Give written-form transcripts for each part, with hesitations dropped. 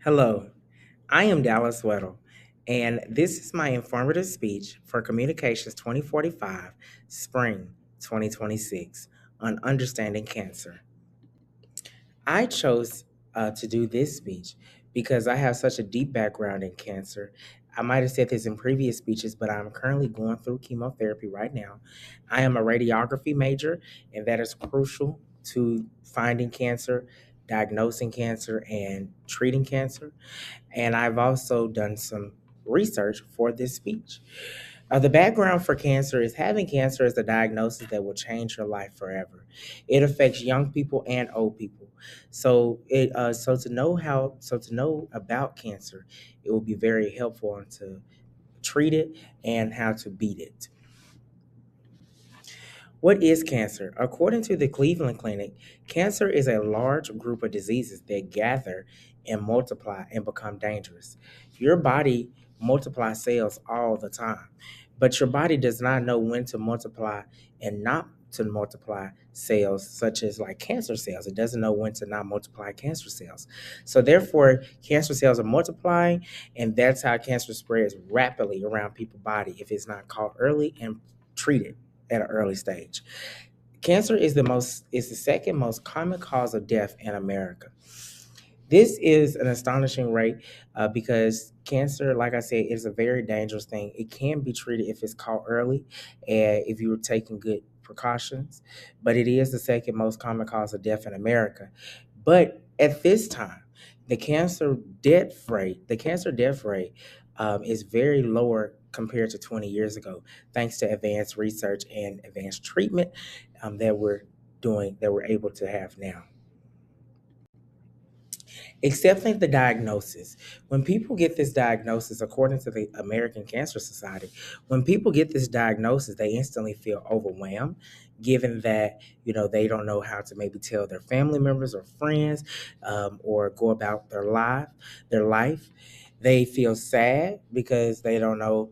Hello, I am Dallas Weddle, and this is my informative speech for Communications 2045, Spring 2026, on understanding cancer. I chose to do this speech because I have such a deep background in cancer. I might have said this in previous speeches, but I'm currently going through chemotherapy right now. I am a radiography major, and that is crucial to finding cancer, diagnosing cancer, and treating cancer. And I've also done some research for this speech. The background for cancer is having cancer is a diagnosis that will change your life forever. It affects young people and old people. So to know about cancer, it will be very helpful on to treat it and how to beat it. What is cancer? According to the Cleveland Clinic, cancer is a large group of diseases that gather and multiply and become dangerous. Your body multiplies cells all the time, but your body does not know when to multiply and not to multiply cells, such as like cancer cells. It doesn't know when to not multiply cancer cells. So, therefore, cancer cells are multiplying, and that's how cancer spreads rapidly around people's body if it's not caught early and treated at an early stage. Cancer is the second most common cause of death in America. This is an astonishing rate because cancer, like I said, is a very dangerous thing. It can be treated if it's caught early and if you were taking good precautions, but it is the second most common cause of death in America. But at this time, the cancer death rate is very lower compared to 20 years ago, thanks to advanced research and advanced treatment that we're able to have now. Accepting the diagnosis. When people get this diagnosis, according to the American Cancer Society, when people get this diagnosis, they instantly feel overwhelmed, given that they don't know how to maybe tell their family members or friends, or go about their life. They feel sad because they don't know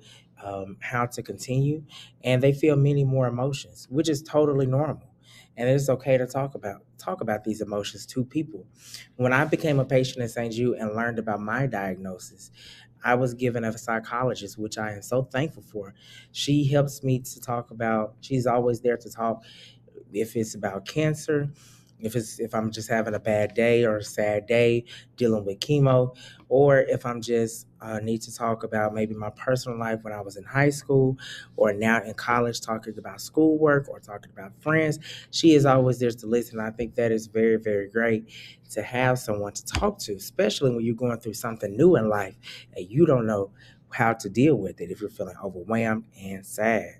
how to continue, and they feel many more emotions, which is totally normal. And it's okay to talk about these emotions to people. When I became a patient in St. Jude and learned about my diagnosis, I was given a psychologist, which I am so thankful for. She helps me to talk about, she's always there to talk if it's about cancer, if I'm just having a bad day or a sad day dealing with chemo, or if I'm just need to talk about maybe my personal life when I was in high school or now in college, talking about schoolwork or talking about friends. She is always there to listen. I think that is very, very great to have someone to talk to, especially when you're going through something new in life and you don't know how to deal with it if you're feeling overwhelmed and sad.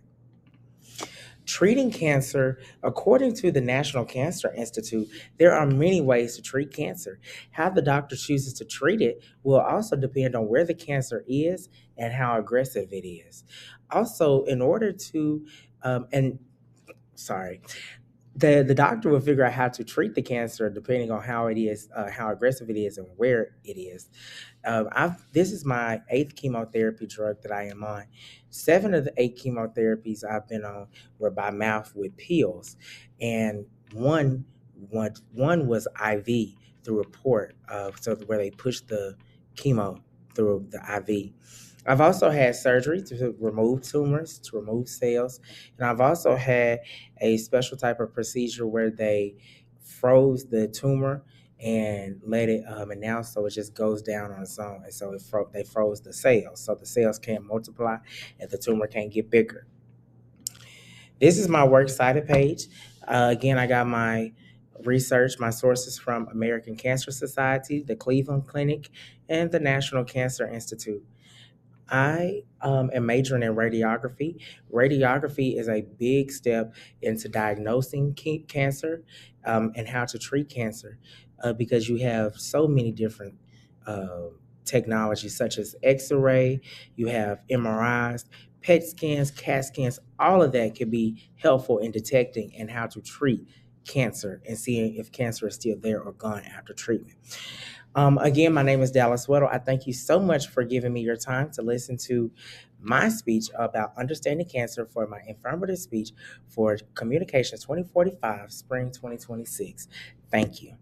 Treating cancer, according to the National Cancer Institute, there are many ways to treat cancer. How the doctor chooses to treat it will also depend on where the cancer is and how aggressive it is. Also, in order to, and sorry, the doctor will figure out how to treat the cancer depending on how it is, how aggressive it is, and where it is. This is my eighth chemotherapy drug that I am on. Seven of the eight chemotherapies I've been on were by mouth with pills, and one was IV through a port, so where they push the chemo through the IV. I've also had surgery to remove tumors, to remove cells, and I've also had a special type of procedure where they froze the tumor and let it announce so it just goes down on its own. And so they froze the cells, so the cells can't multiply and the tumor can't get bigger. This is my works cited page. Again, I got my research, my sources from American Cancer Society, the Cleveland Clinic, and the National Cancer Institute. I am majoring in radiography. Radiography is a big step into diagnosing cancer and how to treat cancer because you have so many different uh, technologies such as X-ray, you have MRIs, PET scans, CAT scans. All of that can be helpful in detecting and how to treat cancer and seeing if cancer is still there or gone after treatment. Again, my name is Dallas Weddle. I thank you so much for giving me your time to listen to my speech about understanding cancer for my informative speech for Communications 2045, Spring 2026. Thank you.